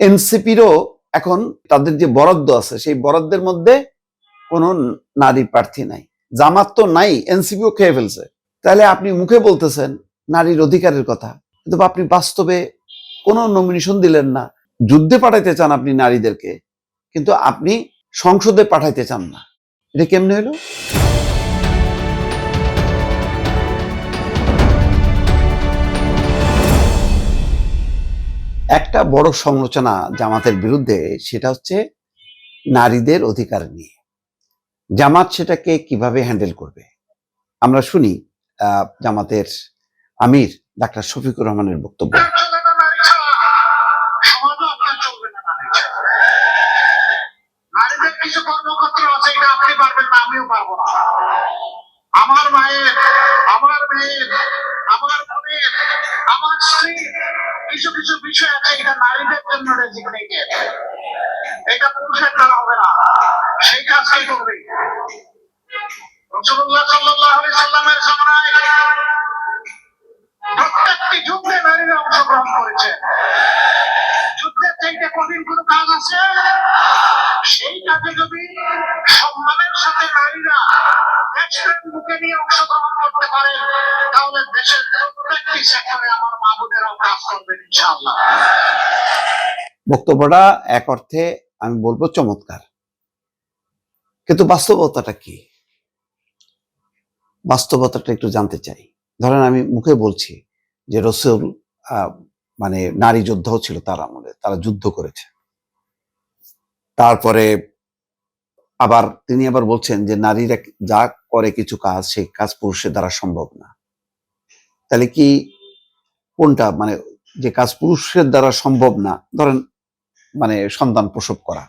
এনসিপিরও এখন তাদের যে বরাদ্দ আছে সেই বরাদ্দের মধ্যে কোনো নারী প্রার্থী নাই। জামাত তো নাই, এনসিপিও খেয়ে ফেলছে। তাহলে আপনি মুখে বলতেছেন নারীর অধিকারের কথা, কিন্তু আপনি বাস্তবে কোনো নমিনেশন দিলেন না। যুদ্ধে পাঠাইতে চান আপনি নারীদেরকে, কিন্তু আপনি সংসদে পাঠাইতে চান না। এটা কেমনে হলো? একটা বড় সমালোচনা জামাতের বিরুদ্ধে, সেটা হচ্ছে নারীদের অধিকার নিয়ে। জামাত সেটাকে কিভাবে হ্যান্ডেল করবে? আমরা শুনি জামাতের আমির ডাক্তার শফিকুর রহমানের বক্তব্য। নারীদের কিছু কর্মক্ষেত্র আছে, এটা আপনি পারবেন না, আমিও পারবো না। আমার মায়ের, আমার মেয়ের, আমার বোনের, আমার স্ত্রী, কিছু কিছু বিষয় আছে, এটা নারীদের জন্য রেজিগনেটেড, এটা পুরুষের দ্বারা হবে না। সেই কাজ কে করবে? রাসূলুল্লাহ সাল্লাল্লাহু আলাইহি সাল্লামের জামানায় প্রত্যেকটি যুদ্ধে নারীরা অংশগ্রহণ করেছে। যুদ্ধের চাইতে কঠিন কোন কাজ আছে? সেই কাজে যদি সম্মানের সাথে নারীরা দেশের মুখে নিয়ে অংশগ্রহণ করতে পারে, তাহলে দেশের প্রত্যেকটি সেক্টরে আমার মা বোনেরাও কাজ করবেন ইনশাআল্লাহ। বক্তব্যটা এক অর্থে আমি বলবো চমৎকার, কিন্তু বাস্তবতাটা কি? বাস্তবতাটা একটু জানতে চাই। ধরেন আমি মুখে বলছি যে রাসূল মানে নারী যোদ্ধাও ছিল তার আমলে, তারা যুদ্ধ করেছে। তারপরে আবার তিনি আবার বলছেন যে নারীরা যা করে কিছু কাজ, সেই কাজ পুরুষের দ্বারা সম্ভব না। তাহলে কি কোনটা, মানে যে কাজ পুরুষের দ্বারা সম্ভব না, ধরেন মানে সন্তান প্রসব করা,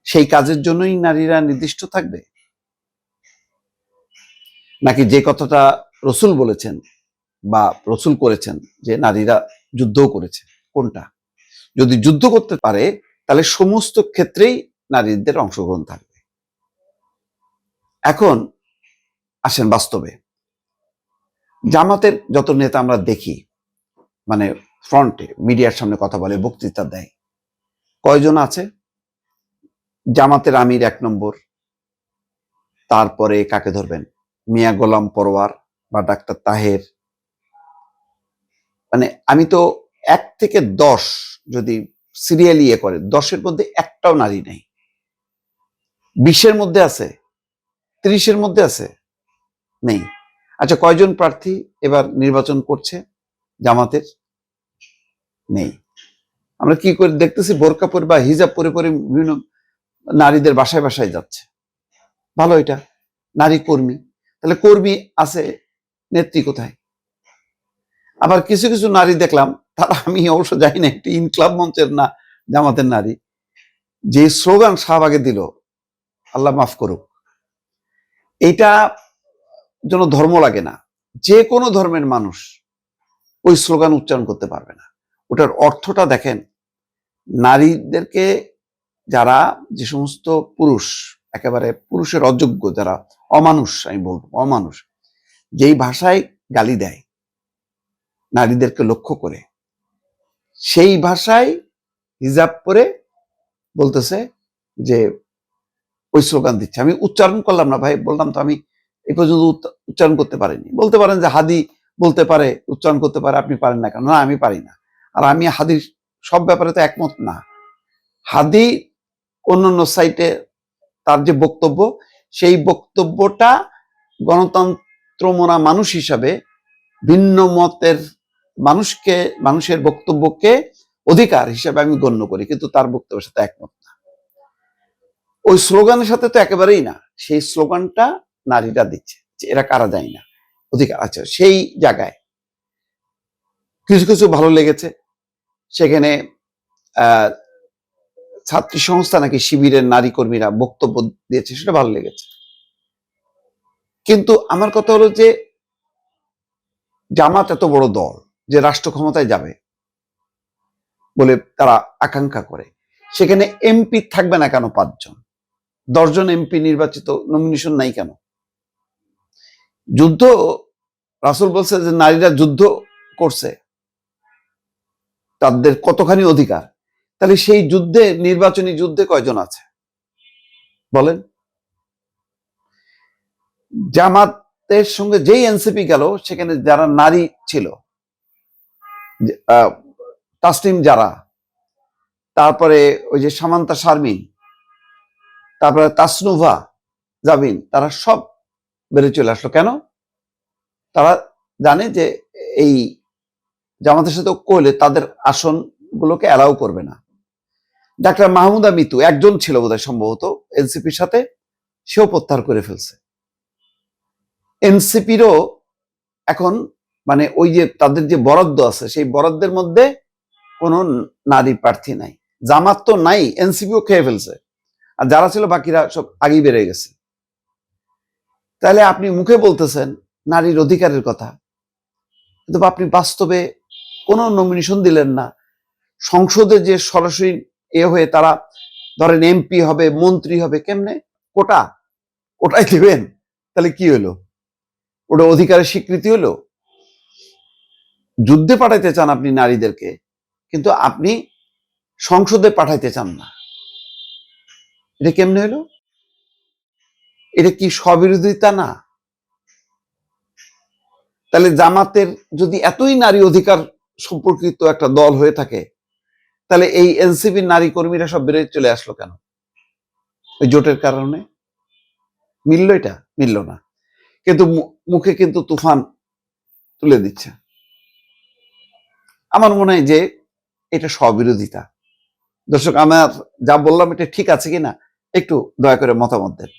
সেই কাজের জন্যই নারীরা নির্দিষ্ট থাকবে? নাকি যে কথাটা রসুল বলেছেন বা রসুল করেছেন যে নারীরা যুদ্ধও করেছে, কোনটা? যদি যুদ্ধ করতে পারে তাহলে সমস্ত ক্ষেত্রেই নারীদের অংশগ্রহণ থাকবে। এখন আসেন বাস্তবে, জামাতের যত নেতা আমরা দেখি, মানে ফ্রন্টে মিডিয়ার সামনে কথা বলে, বক্তৃতা দেয়, কয়জন আছে? জামাতের আমির 1 নম্বর, তারপরে কাকে ধরবেন? মিয়া গোলাম পরোয়ার বা ডাক্তার তাহের। মানে আমি তো 1 থেকে 10 যদি সিরিয়ালি করে, 10-এর মধ্যে একটাও নারী নেই। 20-এর মধ্যে আছে, 30-এর মধ্যে আছে, নেই। আচ্ছা, কয়জন প্রার্থী এবার নির্বাচন করছে জামাতের? নেই। আমরা কি করে দেখতেছি? বোরকা পরে বা হিজাব পরে পরে বিভিন্ন নারীদের বাসায় বাসায় যাচ্ছে। ভালো, এটা নারী কর্মী। তাহলে কর্মী আছে, নেত্রী কোথায়? আবার কিছু কিছু নারী দেখলাম, তারা, আমি অবশ্য জানি না, একটি ইনক্লাব মঞ্চের না জামাতের নারী, যে স্লোগান শাহবাগে দিল, আল্লাহ মাফ করুক, এইটা যেন ধর্ম লাগে না। যে কোনো ধর্মের মানুষ ওই স্লোগান উচ্চারণ করতে পারবে না। ওটার অর্থটা দেখেন, নারীদেরকে যারা, যে সমস্ত পুরুষ, একেবারে পুরুষের অযোগ্য, যারা অমানুষ, আমি বলবো অমানুষ, যেই ভাষায় গালি দেয় নারীদেরকে লক্ষ্য করে, সেই ভাষায় হিজাব পরে বলতেছে যে ওই স্লোগান দিচ্ছে। আমি উচ্চারণ করলাম না ভাই, বললাম তো আমি এই পর্যন্ত উচ্চারণ করতে পারিনি। বলতে পারেন যে হাদি বলতে পারে, উচ্চারণ করতে পারে, আপনি পারেন না কেন? না, আমি পারি না। আর আমি হাদির সব ব্যাপারে তো একমত না। হাদি অন্যান্য সাইটে তার যে বক্তব্য, সেই বক্তব্যটা গণতন্ত্রমনা মানুষ হিসাবে ভিন্ন মতের মানুষের বক্তব্যকে অধিকার হিসাবে আমি গণ্য করি, কিন্তু তার বক্তব্যের সাথে একমত না। ওই স্লোগানের সাথে তো একেবারেই না। সেই স্লোগানটা নারীরা দিচ্ছে, এরা কারা যায় না অধিকার। আচ্ছা, সেই জায়গায় কিছু কিছু ভালো লেগেছে। সেখানে ছাত্রী সংস্থা নাকি শিবিরের নারী কর্মীরা বক্তব্য দিয়েছে, সেটা ভালো লেগেছে। কিন্তু আমার কথা হলো যে জামাত এত বড় দল যে রাষ্ট্র ক্ষমতায় যাবে বলে তারা আকাঙ্ক্ষা করে, সেখানে এমপি থাকবে না কেন? 5 জন 10 জন এমপি নির্বাচিত, নমিনেশন নাই কেন? যুদ্ধ, রাসূল বলছে যে নারীরা যুদ্ধ করছে, তাদের কতখানি অধিকার। তাহলে সেই যুদ্ধে, নির্বাচনী যুদ্ধে কয়জন আছে বলেন? জামাতের সঙ্গে যেই এনসিপি গেল সেখানে যারা নারী ছিল, তাসনিম জারা, তারপরে ওই যে সামান্তা শারমিন, তারপরে তাসনুভা জাবিন, তারা সব বেরিয়ে চলে আসলো। কেন? তারা জানে যে এই জামাতের সাথে ঐক্য হলে তাদের আসনগুলোকে অ্যালাউ করবে না। ডাক্তার মাহমুদা মিতু একজন ছিল বোধহয় সম্ভবত এনসিপির সাথে, সেও প্রত্যাহার করে ফেলছে। এনসিপিরও এখন মানে ওই যে তাদের যে বরাদ্দ আছে সেই বরাদ্দের মধ্যে কোনো নারী প্রার্থী নাই। জামাত তো নাই, এনসিপিও খেয়ে ফেলছে, আর যারা ছিল বাকিরা সব আগেই বেড়ে গেছে। তাহলে আপনি মুখে বলতেছেন নারীর অধিকারের কথা, কিন্তু আপনি বাস্তবে কোনো নমিনেশন দিলেন না। সংসদে যে সরাসরি হয়ে তারা ধরেন এমপি হবে, মন্ত্রী হবে, কেমনে? কোটায় দিবেন? তাহলে কি হলো? ওটা অধিকারের স্বীকৃতি হলো? যুদ্ধে পাঠাইতে চান আপনি নারীদেরকে, কিন্তু আপনি সংসদে পাঠাইতে চান না। এটা কেমনে হলো? এটা কি স্ববিরোধিতা না? তাহলে জামাতের যদি এতই নারী অধিকার সম্পর্কিত একটা দল হয়ে থাকে, তাহলে এই এনসিপির নারী কর্মীরা সব বেরিয়ে চলে আসলো কেন? ওই জোটের কারণে মিললো? এটা মিলল না, কিন্তু মুখে কিন্তু তুফান তুলে দিচ্ছে। আমার মনে হয় যে এটা স্ববিরোধিতা। দর্শক, আমার যা বললাম এটা ঠিক আছে কিনা একটু দয়া করে মতামত দেন।